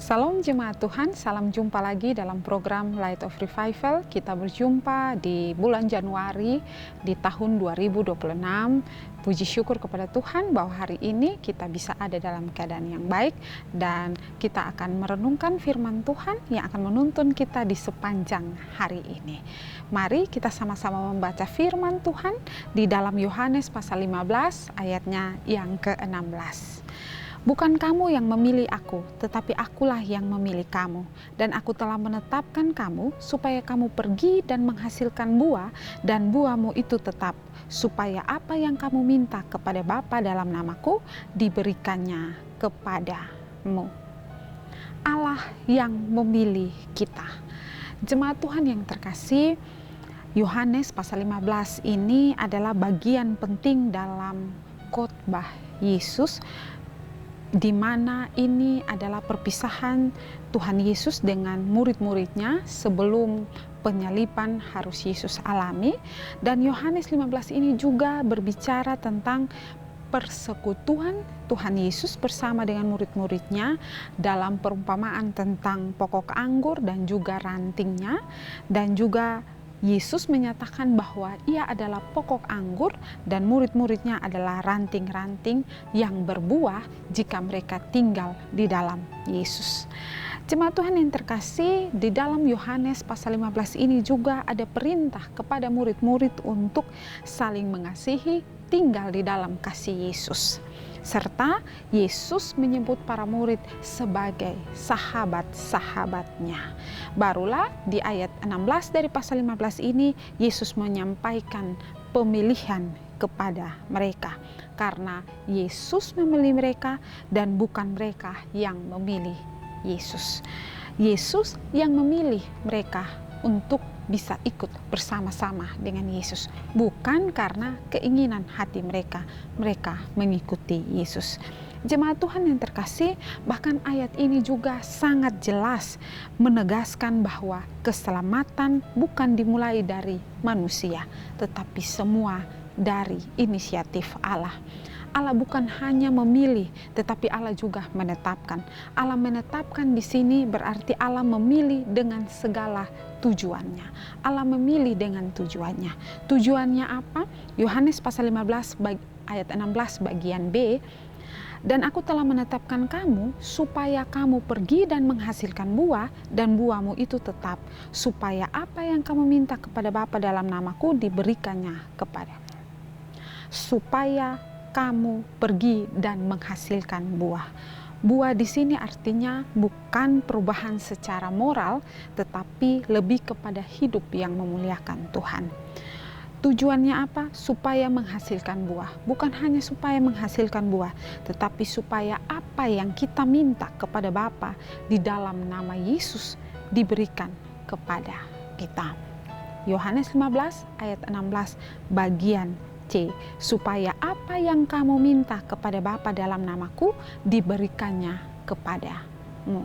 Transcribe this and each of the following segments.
Salam jemaat Tuhan, salam jumpa lagi dalam program Light of Revival. Kita berjumpa di bulan Januari di tahun 2026. Puji syukur kepada Tuhan bahwa hari ini kita bisa ada dalam keadaan yang baik dan kita akan merenungkan firman Tuhan yang akan menuntun kita di sepanjang hari ini. Mari kita sama-sama membaca firman Tuhan di dalam Yohanes pasal 15 ayatnya yang ke-16. Bukan kamu yang memilih aku, tetapi akulah yang memilih kamu. Dan aku telah menetapkan kamu, supaya kamu pergi dan menghasilkan buah, dan buahmu itu tetap, supaya apa yang kamu minta kepada Bapa dalam namaku, diberikannya kepadamu. Allah yang memilih kita. Jemaat Tuhan yang terkasih, Yohanes pasal 15 ini adalah bagian penting dalam khotbah Yesus, di mana ini adalah perpisahan Tuhan Yesus dengan murid-muridnya sebelum penyaliban harus Yesus alami. Dan Yohanes 15 ini juga berbicara tentang persekutuan Tuhan Yesus bersama dengan murid-muridnya dalam perumpamaan tentang pokok anggur dan juga rantingnya, dan juga Yesus menyatakan bahwa ia adalah pokok anggur dan murid-muridnya adalah ranting-ranting yang berbuah jika mereka tinggal di dalam Yesus. Jemaat Tuhan yang terkasih, di dalam Yohanes pasal 15 ini juga ada perintah kepada murid-murid untuk saling mengasihi, tinggal di dalam kasih Yesus. Serta Yesus menyebut para murid sebagai sahabat-sahabatnya. Barulah di ayat 16 dari pasal 15 ini Yesus menyampaikan pemilihan kepada mereka. Karena Yesus memilih mereka dan bukan mereka yang memilih Yesus. Yesus yang memilih mereka untuk bisa ikut bersama-sama dengan Yesus, bukan karena keinginan hati mereka mengikuti Yesus. Jemaat Tuhan yang terkasih, bahkan ayat ini juga sangat jelas menegaskan bahwa keselamatan bukan dimulai dari manusia, tetapi semua dari inisiatif Allah. Allah bukan hanya memilih, tetapi Allah juga menetapkan. Allah menetapkan di sini berarti Allah memilih dengan segala tujuannya. Allah memilih dengan tujuannya. Tujuannya apa? Yohanes pasal 15 ayat 16 bagian B. Dan aku telah menetapkan kamu supaya kamu pergi dan menghasilkan buah, dan buahmu itu tetap, supaya apa yang kamu minta kepada Bapa dalam namaku diberikannya kepadamu. Supaya kamu pergi dan menghasilkan buah. Buah di sini artinya bukan perubahan secara moral, tetapi lebih kepada hidup yang memuliakan Tuhan. Tujuannya apa? Supaya menghasilkan buah. Bukan hanya supaya menghasilkan buah, tetapi supaya apa yang kita minta kepada Bapa di dalam nama Yesus diberikan kepada kita. Yohanes 15 ayat 16 bagian C, supaya apa yang kamu minta kepada Bapa dalam namaku diberikannya kepadamu.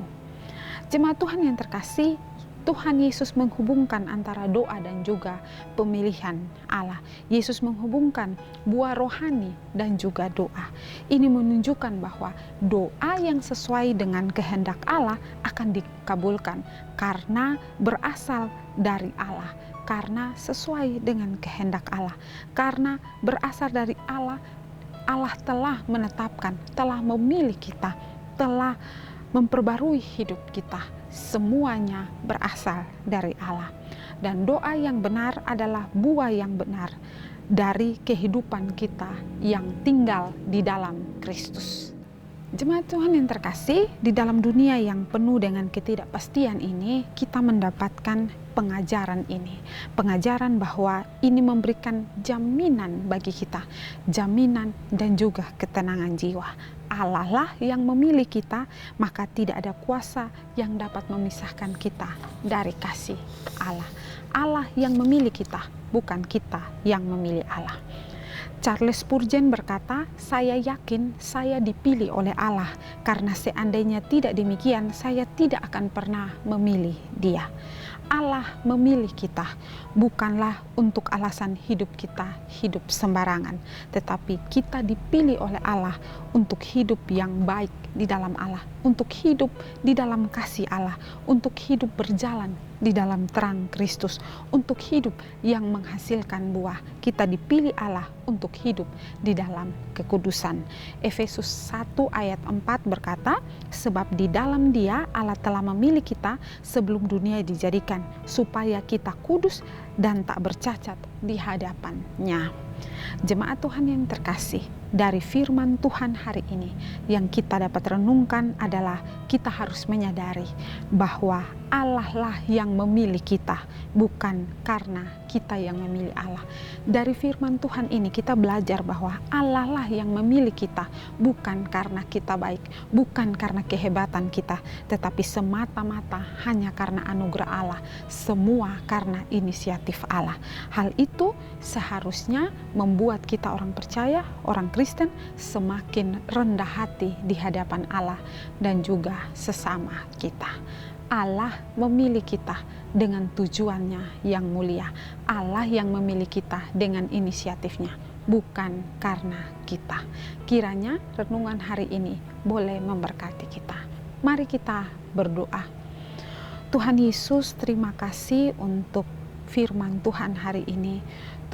Jemaat Tuhan yang terkasih, Tuhan Yesus menghubungkan antara doa dan juga pemilihan Allah. Yesus menghubungkan buah rohani dan juga doa. Ini menunjukkan bahwa doa yang sesuai dengan kehendak Allah akan dikabulkan karena berasal dari Allah, karena sesuai dengan kehendak Allah, karena berasal dari Allah. Allah telah menetapkan, telah memilih kita, telah memperbarui hidup kita. Semuanya berasal dari Allah. Dan doa yang benar adalah buah yang benar dari kehidupan kita yang tinggal di dalam Kristus. Jemaat Tuhan yang terkasih, di dalam dunia yang penuh dengan ketidakpastian ini, kita mendapatkan pengajaran ini. Pengajaran bahwa ini memberikan jaminan bagi kita, jaminan dan juga ketenangan jiwa. Allah lah yang memilih kita, maka tidak ada kuasa yang dapat memisahkan kita dari kasih Allah. Allah yang memilih kita, bukan kita yang memilih Allah. Charles Spurgeon berkata, saya yakin saya dipilih oleh Allah, karena seandainya tidak demikian, saya tidak akan pernah memilih Dia. Allah memilih kita bukanlah untuk alasan hidup kita hidup sembarangan, tetapi kita dipilih oleh Allah untuk hidup yang baik di dalam Allah, untuk hidup di dalam kasih Allah, untuk hidup berjalan di dalam terang Kristus, untuk hidup yang menghasilkan buah. Kita dipilih Allah untuk hidup di dalam kekudusan. Efesus 1 ayat 4 berkata, sebab di dalam Dia Allah telah memilih kita sebelum dunia dijadikan, supaya kita kudus dan tak bercacat di hadapan-Nya. Jemaat Tuhan yang terkasih, dari firman Tuhan hari ini yang kita dapat renungkan adalah kita harus menyadari bahwa Allah lah yang memilih kita, bukan karena kita yang memilih Allah. Dari firman Tuhan ini kita belajar bahwa Allah lah yang memilih kita, bukan karena kita baik, bukan karena kehebatan kita, tetapi semata-mata hanya karena anugerah Allah, semua karena inisiatif Allah. Hal itu seharusnya membuat kita orang percaya, orang Kristen semakin rendah hati di hadapan Allah dan juga sesama kita. Allah memilih kita dengan tujuannya yang mulia. Allah yang memilih kita dengan inisiatifnya, bukan karena kita. Kiranya renungan hari ini boleh memberkati kita. Mari kita berdoa. Tuhan Yesus, terima kasih untuk firman Tuhan hari ini.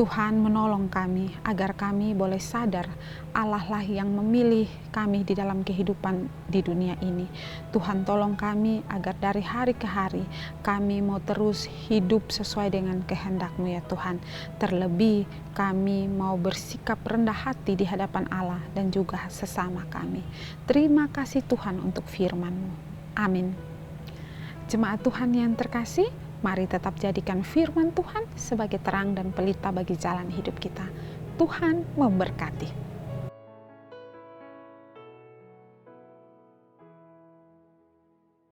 Tuhan menolong kami agar kami boleh sadar Allah lah yang memilih kami di dalam kehidupan di dunia ini. Tuhan tolong kami agar dari hari ke hari kami mau terus hidup sesuai dengan kehendak-Mu ya Tuhan. Terlebih kami mau bersikap rendah hati di hadapan Allah dan juga sesama kami. Terima kasih Tuhan untuk firman-Mu. Amin. Jemaat Tuhan yang terkasih, mari tetap jadikan firman Tuhan sebagai terang dan pelita bagi jalan hidup kita. Tuhan memberkati.